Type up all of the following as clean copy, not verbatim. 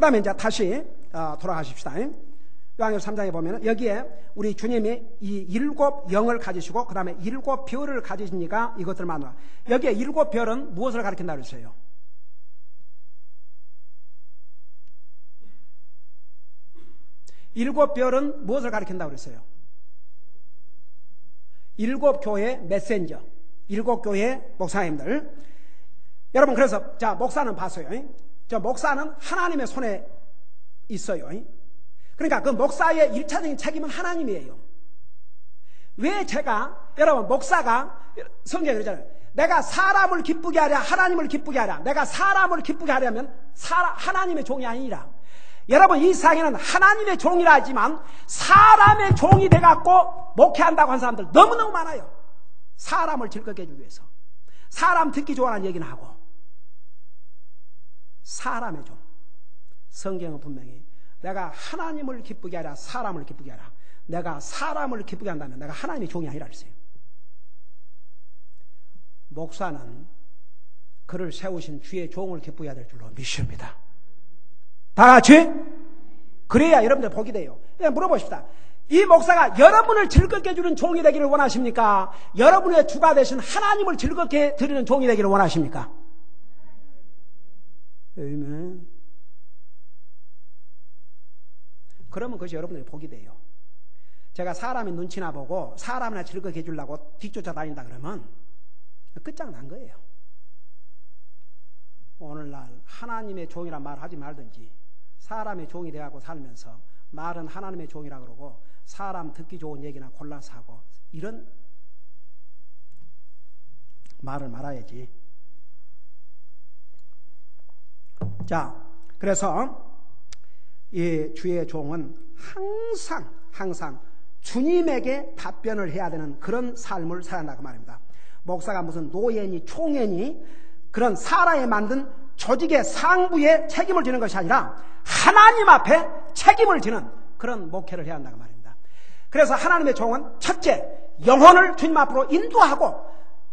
그 다음에 이제 다시 돌아가십시다. 요한계시록 3장에 보면 여기에 우리 주님이 이 7 영을 가지시고 그 다음에 7 별을 가지시니까 이것들 마누라. 여기에 7 별은 무엇을 가리킨다고 했어요? 일곱 별은 무엇을 가리킨다고 그랬어요? 7 교회 메신저, 7 교회 목사님들. 여러분, 그래서 자, 목사는 봤어요. 저 목사는 하나님의 손에 있어요. 그러니까 그 목사의 1차적인 책임은 하나님이에요. 왜 제가, 여러분, 목사가 성경에 그러잖아요. 내가 사람을 기쁘게 하랴 하나님을 기쁘게 하랴. 내가 사람을 기쁘게 하려면 하나님의 종이 아니라, 여러분, 이 세상에는 하나님의 종이라 하지만 사람의 종이 돼갖고 목회한다고 한 사람들 너무너무 많아요. 사람을 즐겁게 해주기 위해서, 사람 듣기 좋아하는 얘기는 하고. 사람의 종, 성경은 분명히 내가 하나님을 기쁘게 하랴 사람을 기쁘게 하라. 내가 사람을 기쁘게 한다면 내가 하나님의 종이 아니라 그랬어요. 목사는 그를 세우신 주의 종을 기쁘게 해야 될 줄로 믿습니다. 다 같이? 그래야 여러분들 복이 돼요. 물어보십시다. 이 목사가 여러분을 즐겁게 해주는 종이 되기를 원하십니까? 여러분의 주가 되신 하나님을 즐겁게 드리는 종이 되기를 원하십니까? 아멘. 그러면 그것이 여러분들의 복이 돼요. 제가 사람의 눈치나 보고 사람이나 즐겁게 해주려고 뒤쫓아 다닌다 그러면 끝장난 거예요. 오늘날 하나님의 종이란 말 하지 말든지 사람의 종이 돼가고 살면서 말은 하나님의 종이라 그러고 사람 듣기 좋은 얘기나 골라서 하고 이런 말을 말아야지. 자, 그래서 이 주의 종은 항상 주님에게 답변을 해야 되는 그런 삶을 살아야 한다 그 말입니다. 목사가 무슨 노예니 총회니 그런 사람에 만든 조직의 상부에 책임을 지는 것이 아니라 하나님 앞에 책임을 지는 그런 목회를 해야 한다 그 말입니다. 그래서 하나님의 종은 첫째, 영혼을 주님 앞으로 인도하고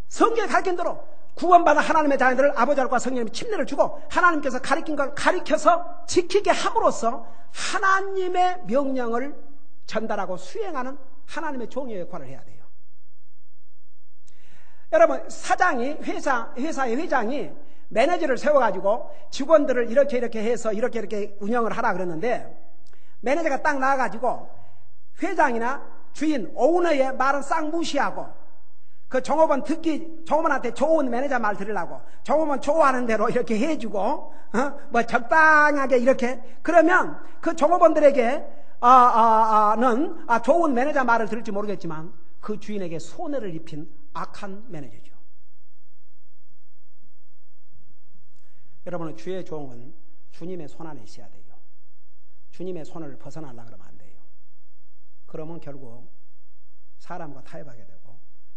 성경에 가르친 대로 구원받은 하나님의 자녀들을 아버지와 성령님이 침례를 주고 하나님께서 가르친 걸 가르쳐서 지키게 함으로써 하나님의 명령을 전달하고 수행하는 하나님의 종의 역할을 해야 돼요. 여러분, 사장이 회사의 회장이 매니저를 세워가지고 직원들을 이렇게 해서 이렇게 운영을 하라 그랬는데 매니저가 딱 나와가지고 회장이나 주인, 오너의 말은 싹 무시하고 그 종업원한테 좋은 매니저 말 들으려고 종업원 좋아하는 대로 이렇게 해주고 뭐 적당하게 이렇게 그러면 그 종업원들에게 좋은 매니저 말을 들을지 모르겠지만 그 주인에게 손해를 입힌 악한 매니저죠. 여러분은 주의 종은 주님의 손 안에 있어야 돼요. 주님의 손을 벗어나려고 그러면 안 돼요. 그러면 결국 사람과 타협하게 되고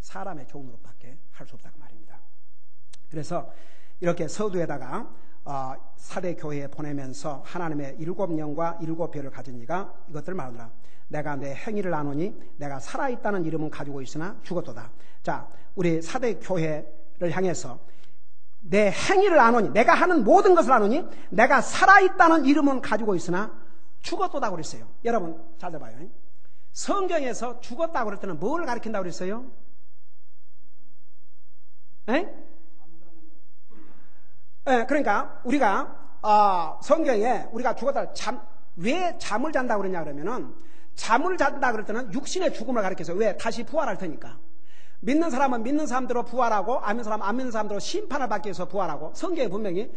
사람의 종으로밖에 할 수 없다고 말입니다. 그래서 이렇게 서두에다가 사대 교회에 보내면서 하나님의 7 영과 7 별을 가진 이가 이것들을 말하노라. 내가 내 행위를 아노니 내가 살아있다는 이름은 가지고 있으나 죽었도다. 자, 우리 사대 교회를 향해서 내 행위를 아노니 내가 하는 모든 것을 아노니 내가 살아있다는 이름은 가지고 있으나 죽었도다 그랬어요. 여러분 잘 들어봐요. 성경에서 죽었다고 그럴 때는 뭘 가리킨다고 그랬어요? 그러니까 우리가 성경에 우리가 죽었다 왜 잠을 잔다고 그러냐 그러면은 잠을 잔다 그럴 때는 육신의 죽음을 가리켜서 왜 다시 부활할 테니까. 믿는 사람은 믿는 사람대로 부활하고 안 믿는 사람은 안 믿는 사람대로 심판을 받기 위해서 부활하고 성경에 분명히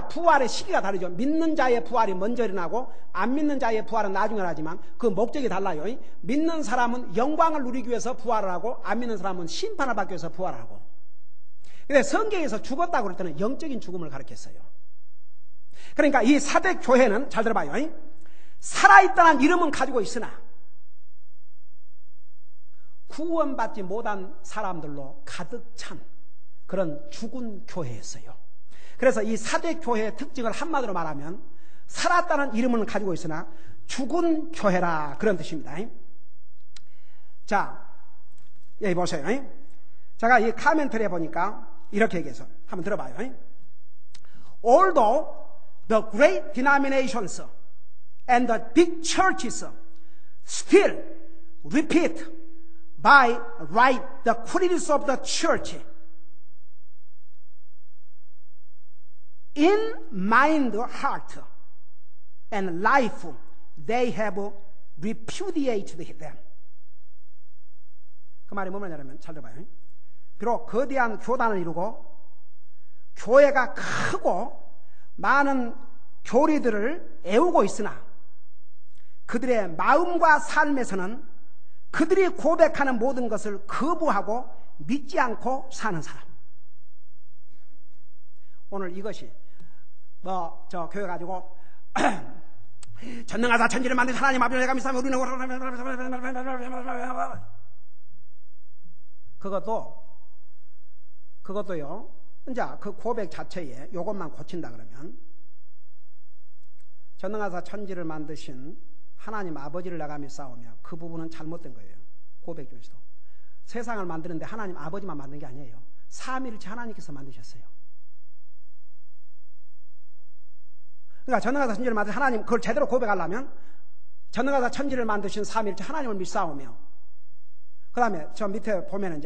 부활의 시기가 다르죠. 믿는 자의 부활이 먼저 일어나고 안 믿는 자의 부활은 나중에 하지만 그 목적이 달라요. 믿는 사람은 영광을 누리기 위해서 부활을 하고 안 믿는 사람은 심판을 받기 위해서 부활하고. 근데 성경에서 죽었다고 그럴 때는 영적인 죽음을 가르쳤어요. 그러니까 이 사대 교회는 잘 들어봐요. 살아있다는 이름은 가지고 있으나 구원받지 못한 사람들로 가득 찬 그런 죽은 교회였어요. 그래서 이 사대 교회의 특징을 한마디로 말하면 살았다는 이름은 가지고 있으나 죽은 교회라 그런 뜻입니다. 자, 여기 보세요. 제가 이 카멘터리에 보니까 이렇게 얘기해서 한번 들어봐요. Although the great denominations and the big churches still repeat by right the qualities of the church. In mind, heart, and life, they have repudiated them. 그 말이 뭐냐면 잘 들어봐요. 비록 거대한 교단을 이루고 교회가 크고 많은 교리들을 애우고 있으나 그들의 마음과 삶에서는 그들이 고백하는 모든 것을 거부하고 믿지 않고 사는 사람. 오늘 이것이 교회 가지고 전능하사 천지를 만든 하나님 앞에 내가 믿사며 우리는 그것도요. 이제 그 고백 자체에 이것만 고친다 그러면 전능하사 천지를 만드신 하나님 아버지를 내가 믿사오며 그 부분은 잘못된 거예요. 고백 중에서도 세상을 만드는데 하나님 아버지만 만든 게 아니에요. 삼위일체 하나님께서 만드셨어요. 그러니까 전능하사 천지를 만드신 하나님, 그걸 제대로 고백하려면 전능하사 천지를 만드신 삼위일체 하나님을 믿사오며, 그 다음에 저 밑에 보면은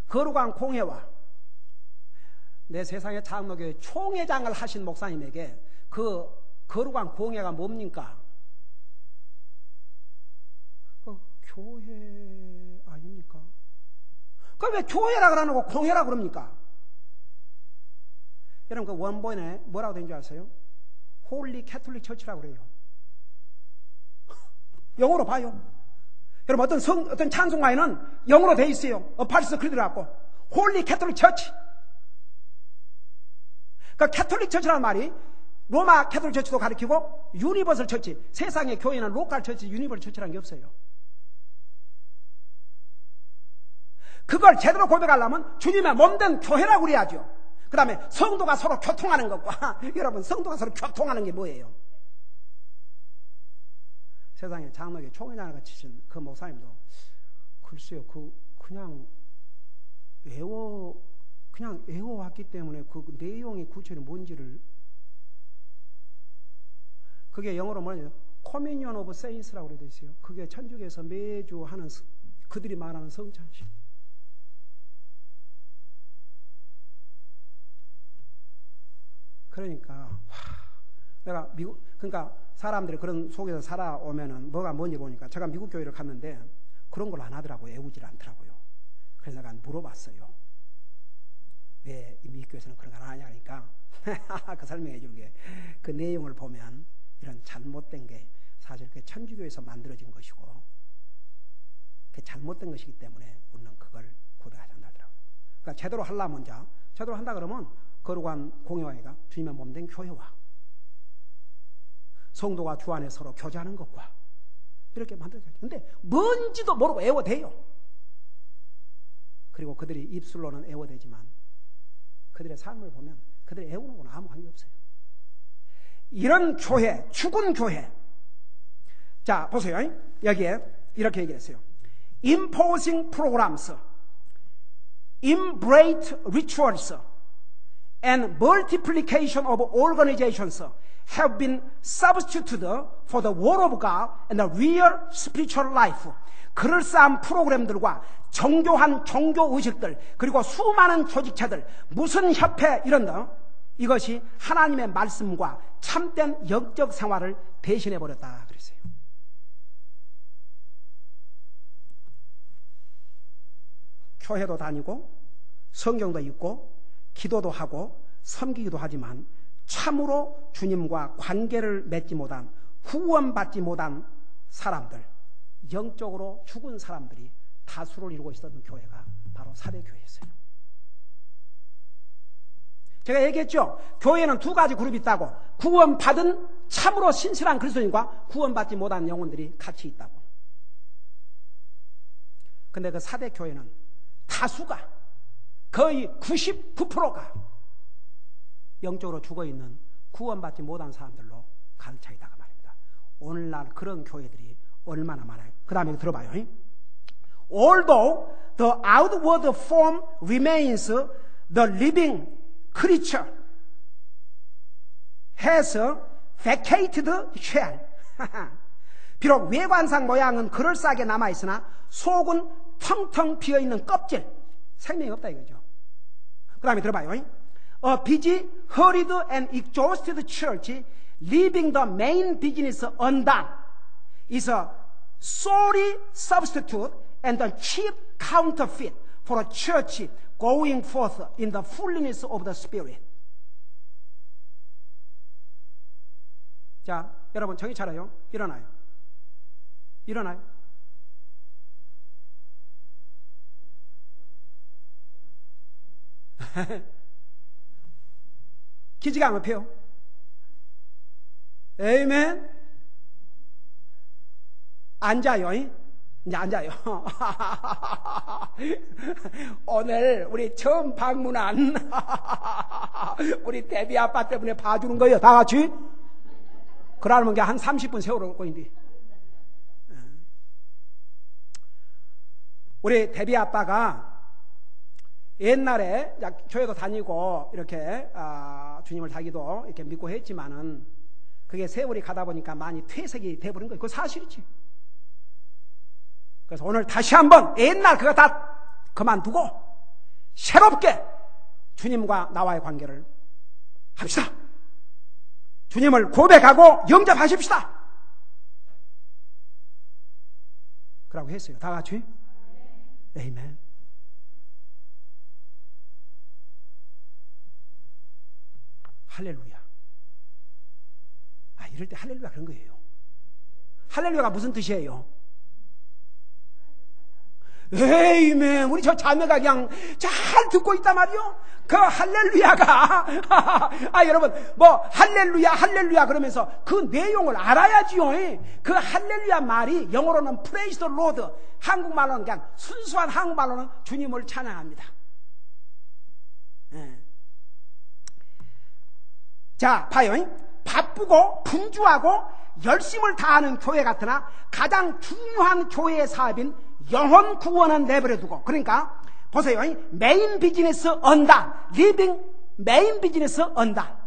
거룩한 공회와 내 세상의 장로교회 총회장을 하신 목사님에게 그 거룩한 공회가 뭡니까? 그 교회 아닙니까? 그 왜 교회라 그러고 공회라 그럽니까? 여러분 그 원본에 뭐라고 된 줄 아세요? 홀리 캐톨릭 처치라고 그래요. 영어로 봐요. 여러분 어떤 찬송가에는 영어로 돼 있어요. 파리스 크리드라고 홀리 캐톨릭 처치. 그 캐톨릭 처치라는 말이 로마 캐톨릭 처치도 가리키고 유니버설 처치, 세상의 교회는 로컬 처치, 유니버설 처치라는 게 없어요. 그걸 제대로 고백하려면 주님의 몸된 교회라고 그래야죠. 그 다음에 성도가 서로 교통하는 것과 여러분 성도가 서로 교통하는 게 뭐예요? 세상에 장로교 총회장을 갖추신 그 목사님도 글쎄요 그냥 외워왔기 때문에 그 내용이 구체로 뭔지를, 그게 영어로 뭐냐면 Communion of Saints라고 되어 있어요. 그게 천주교에서 매주 하는 그들이 말하는 성찬식. 그러니까 내가 그러니까 사람들이 그런 속에서 살아오면은 뭐가 뭔지 보니까 제가 미국 교회를 갔는데 그런 걸 안 하더라고요. 애우질 않더라고요. 그래서 내가 물어봤어요. 왜 미국 교회에서는 그런 걸 안 하냐 하니까 그 설명해 주는 게 그 내용을 보면 이런 잘못된 게 사실 그 천주교에서 만들어진 것이고 그 잘못된 것이기 때문에 우리는 그걸 고백하지 않는다더라고요. 그러니까 제대로 하려면 제대로 한다 그러면 거룩한 공회와 주님의 몸된 교회와 성도가 주 안에 서로 교제하는 것과 이렇게 만들어져요. 근데 뭔지도 모르고 애워대요. 그리고 그들이 입술로는 애워대지만 그들의 삶을 보면 그들이 애우는 건 아무 관계 없어요. 이런 교회, 죽은 교회. 자, 보세요. 여기에 이렇게 얘기했어요. Imposing programs, inbred rituals, and multiplication of organizations have been substituted for the Word of God and the real spiritual life. 그럴싸한 프로그램들과 정교한 종교의식들, 그리고 수많은 조직체들, 무슨 협회 이런 거, 이것이 하나님의 말씀과 참된 영적 생활을 대신해버렸다 그랬어요. 교회도 다니고 성경도 읽고 기도도 하고 섬기기도 하지만 참으로 주님과 관계를 맺지 못한, 구원받지 못한 사람들, 영적으로 죽은 사람들이 다수를 이루고 있었던 교회가 바로 사대교회였어요. 제가 얘기했죠. 교회는 두 가지 그룹이 있다고. 구원받은 참으로 신실한 그리스도인과 구원받지 못한 영혼들이 같이 있다고. 근데 그 사대교회는 다수가 거의 99%가 영적으로 죽어있는 구원받지 못한 사람들로 가득 차 있다가 말입니다. 오늘날 그런 교회들이 얼마나 많아요. 그 다음에 들어봐요. Although the outward form remains the living creature has vacated shell. 비록 외관상 모양은 그럴싸하게 남아있으나 속은 텅텅 비어있는 껍질, 생명이 없다 이거죠. 그 다음에 들어봐요. A busy, hurried and exhausted church leaving the main business undone is a sorry substitute and a cheap counterfeit for a church going forth in the fullness of the Spirit. 자, 여러분 정신 차려요. 일어나요. 일어나요. 기지가 안 업혀요. 에이멘. 앉아요. 이제 앉아요. 오늘 우리 처음 방문한 우리 데비 아빠 때문에 봐주는 거예요. 다 같이. 그러면 한 30분 세월을 거인데. 우리 데비 아빠가 옛날에 교회도 다니고 이렇게 주님을 자기도 이렇게 믿고 했지만은 그게 세월이 가다 보니까 많이 퇴색이 돼버린 거예요. 그거 사실이지. 그래서 오늘 다시 한번 옛날 그거 다 그만두고 새롭게 주님과 나와의 관계를 합시다. 주님을 고백하고 영접하십시다. 그러고 했어요. 다 같이. 아멘. 할렐루야. 이럴 때 할렐루야 그런 거예요. 할렐루야가 무슨 뜻이에요? 에이맨. 우리 저 자매가 그냥 잘 듣고 있단 말이요. 그 할렐루야가 여러분 뭐 할렐루야 그러면서 그 내용을 알아야지요. 그 할렐루야 말이 영어로는 praise the Lord, 한국말로는 그냥 순수한 한국말로는 주님을 찬양합니다. 자, 봐요. 바쁘고 분주하고 열심을 다하는 교회 같으나 가장 중요한 교회의 사업인 영혼 구원은 내버려두고, 그러니까 보세요. 메인 비즈니스 언다, 리빙 메인 비즈니스 언다.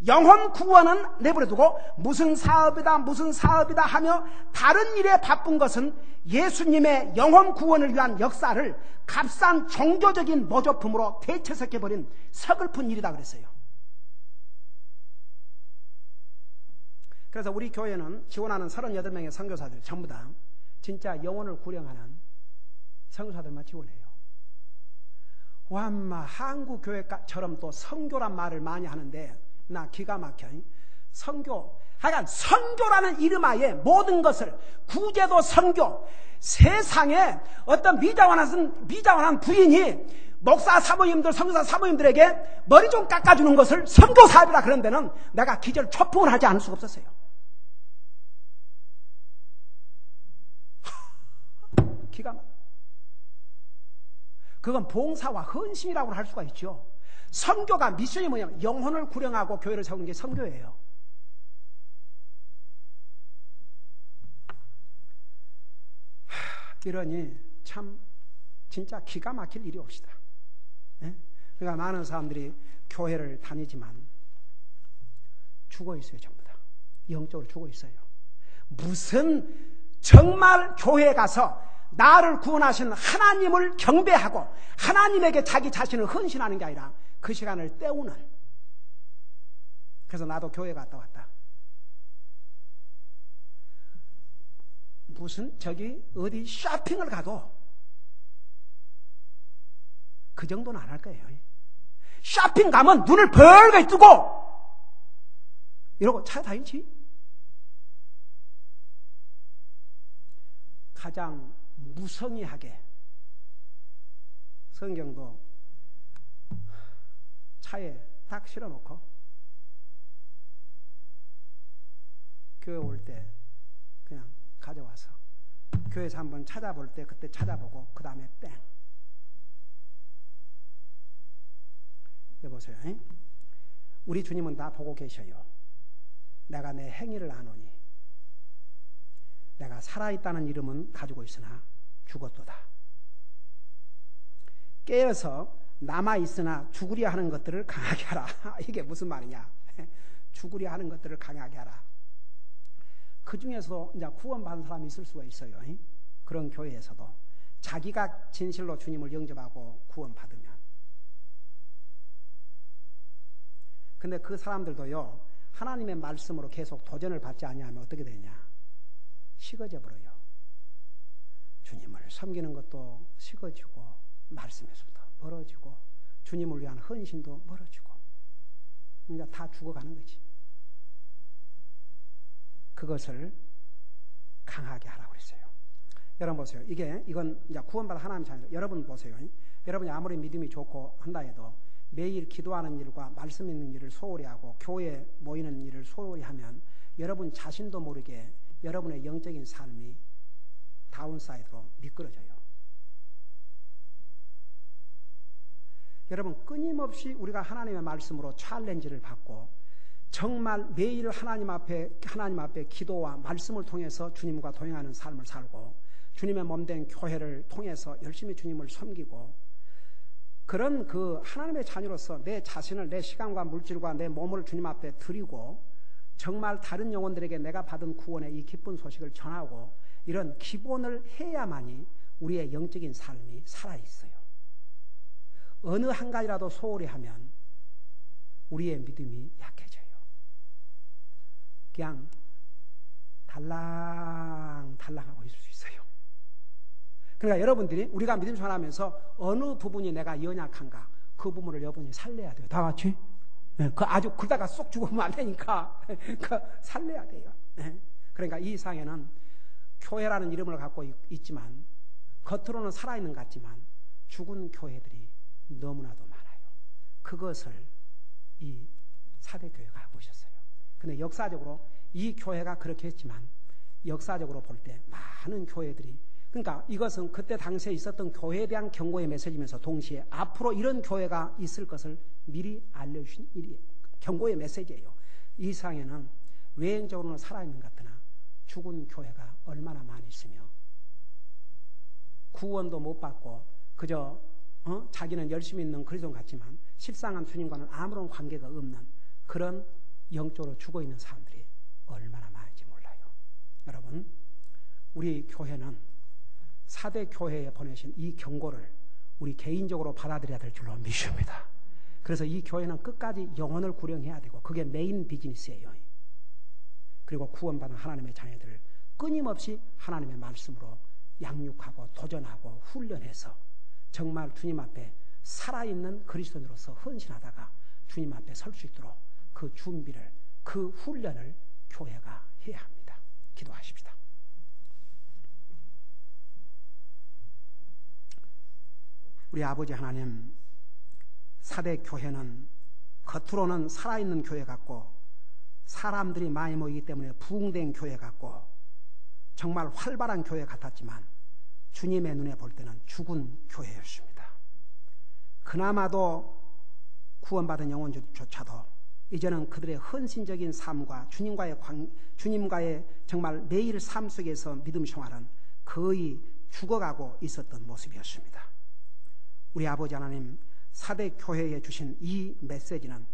영혼 구원은 내버려두고 무슨 사업이다 하며 다른 일에 바쁜 것은 예수님의 영혼 구원을 위한 역사를 값싼 종교적인 모조품으로 대체시켜버린 서글픈 일이다 그랬어요. 그래서 우리 교회는 지원하는 38명의 선교사들 전부 다 진짜 영혼을 구령하는 선교사들만 지원해요. 와마 한국 교회처럼 또 선교란 말을 많이 하는데 나 기가 막혀. 선교, 하여간 선교라는 이름하에 모든 것을, 구제도 선교, 세상에 어떤 미자원한 부인이 목사 사모님들, 선교사 사모님들에게 머리 좀 깎아주는 것을 선교 사업이라 그런 데는 내가 기절 초풍을 하지 않을 수가 없었어요. 기가 막. 그건 봉사와 헌신이라고 할 수가 있죠. 선교가 미션이 뭐냐면 영혼을 구령하고 교회를 세우는 게 선교예요. 이러니 참 진짜 기가 막힐 일이 옵시다. 그러니까 많은 사람들이 교회를 다니지만 죽어 있어요. 전부 다 영적으로 죽어 있어요. 무슨 정말 교회에 가서 나를 구원하신 하나님을 경배하고 하나님에게 자기 자신을 헌신하는 게 아니라 그 시간을 때우는. 그래서 나도 교회 갔다 왔다. 무슨 저기 어디 쇼핑을 가도 그 정도는 안 할 거예요. 쇼핑 가면 눈을 벌겋게 뜨고 이러고 차 다니지. 가장 무성의하게 성경도 차에 딱 실어놓고 교회 올 때 그냥 가져와서 교회에서 한번 찾아볼 때 그때 찾아보고 그 다음에 땡. 여보세요. 우리 주님은 다 보고 계셔요. 내가 내 행위를 아노니 내가 살아있다는 이름은 가지고 있으나 죽었도다. 깨어서 남아있으나 죽으려 하는 것들을 강하게 하라. 이게 무슨 말이냐. 죽으려 하는 것들을 강하게 하라. 그 중에서 이제 구원받은 사람이 있을 수가 있어요. 그런 교회에서도 자기가 진실로 주님을 영접하고 구원받으면. 근데 그 사람들도요, 하나님의 말씀으로 계속 도전을 받지 아니하면 어떻게 되냐? 식어져 버려요. 주님을 섬기는 것도 식어지고, 말씀에서부터 멀어지고, 주님을 위한 헌신도 멀어지고, 이제 다 죽어가는 거지. 그것을 강하게 하라고 그랬어요. 여러분 보세요. 이건 이제 구원받은 하나님의 자녀들. 여러분 보세요. 여러분이 아무리 믿음이 좋고 한다 해도 매일 기도하는 일과 말씀 있는 일을 소홀히 하고 교회에 모이는 일을 소홀히 하면 여러분 자신도 모르게 여러분의 영적인 삶이 다운사이드로 미끄러져요. 여러분, 끊임없이 우리가 하나님의 말씀으로 챌린지를 받고 정말 매일 하나님 앞에 기도와 말씀을 통해서 주님과 동행하는 삶을 살고 주님의 몸된 교회를 통해서 열심히 주님을 섬기고 그런 그 하나님의 자녀로서 내 자신을, 내 시간과 물질과 내 몸을 주님 앞에 드리고 정말 다른 영혼들에게 내가 받은 구원의 이 기쁜 소식을 전하고 이런 기본을 해야만이 우리의 영적인 삶이 살아있어요. 어느 한 가지라도 소홀히 하면 우리의 믿음이 약해져요. 그냥 달랑달랑하고 있을 수 있어요. 그러니까 여러분들이 우리가 믿음 생활하면서 어느 부분이 내가 연약한가 그 부분을 여러분이 살려야 돼요. 다 같이? 네, 그 아주 그러다가 쏙 죽으면 안 되니까 그 살려야 돼요. 네. 그러니까 이 이상에는 교회라는 이름을 갖고 있지만 겉으로는 살아있는 것 같지만 죽은 교회들이 너무나도 많아요. 그것을 이 사대교회가 하고 있었어요. 근데 역사적으로 이 교회가 그렇게 했지만 역사적으로 볼 때 많은 교회들이 그러니까 이것은 그때 당시에 있었던 교회에 대한 경고의 메시지면서 동시에 앞으로 이런 교회가 있을 것을 미리 알려주신 경고의 메시지예요. 이 이상에는 외형적으로는 살아있는 것 같으나 죽은 교회가 얼마나 많이 있으며 구원도 못 받고 그저 자기는 열심히 있는 그리스도인 같지만 실상한 주님과는 아무런 관계가 없는 그런 영적으로 죽어있는 사람들이 얼마나 많은지 몰라요. 여러분, 우리 교회는 사대 교회에 보내신 이 경고를 우리 개인적으로 받아들여야 될 줄로 믿습니다. 그래서 이 교회는 끝까지 영혼을 구령해야 되고 그게 메인 비즈니스예요. 그리고 구원받은 하나님의 자녀들을 끊임없이 하나님의 말씀으로 양육하고 도전하고 훈련해서 정말 주님 앞에 살아있는 그리스도인으로서 헌신하다가 주님 앞에 설 수 있도록 그 준비를, 그 훈련을 교회가 해야 합니다. 기도하십시다. 우리 아버지 하나님, 사대 교회는 겉으로는 살아있는 교회 같고 사람들이 많이 모이기 때문에 부흥된 교회 같고 정말 활발한 교회 같았지만 주님의 눈에 볼 때는 죽은 교회였습니다. 그나마도 구원받은 영혼조차도 이제는 그들의 헌신적인 삶과 주님과의 정말 매일 삶 속에서 믿음 생활은 거의 죽어가고 있었던 모습이었습니다. 우리 아버지 하나님, 사대 교회에 주신 이 메시지는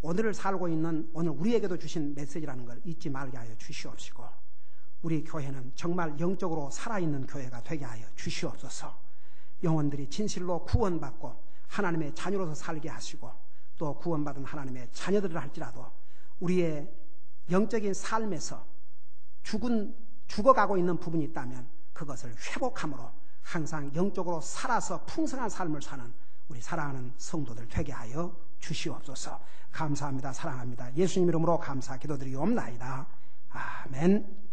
오늘을 살고 있는 오늘 우리에게도 주신 메시지라는 걸 잊지 말게 하여 주시옵시고 우리 교회는 정말 영적으로 살아있는 교회가 되게 하여 주시옵소서. 영혼들이 진실로 구원받고 하나님의 자녀로서 살게 하시고 또 구원받은 하나님의 자녀들을 할지라도 우리의 영적인 삶에서 죽어가고 있는 부분이 있다면 그것을 회복함으로 항상 영적으로 살아서 풍성한 삶을 사는 우리 사랑하는 성도들 되게 하여 주시옵소서. 감사합니다. 사랑합니다. 예수님 이름으로 감사 기도드리옵나이다. 아멘.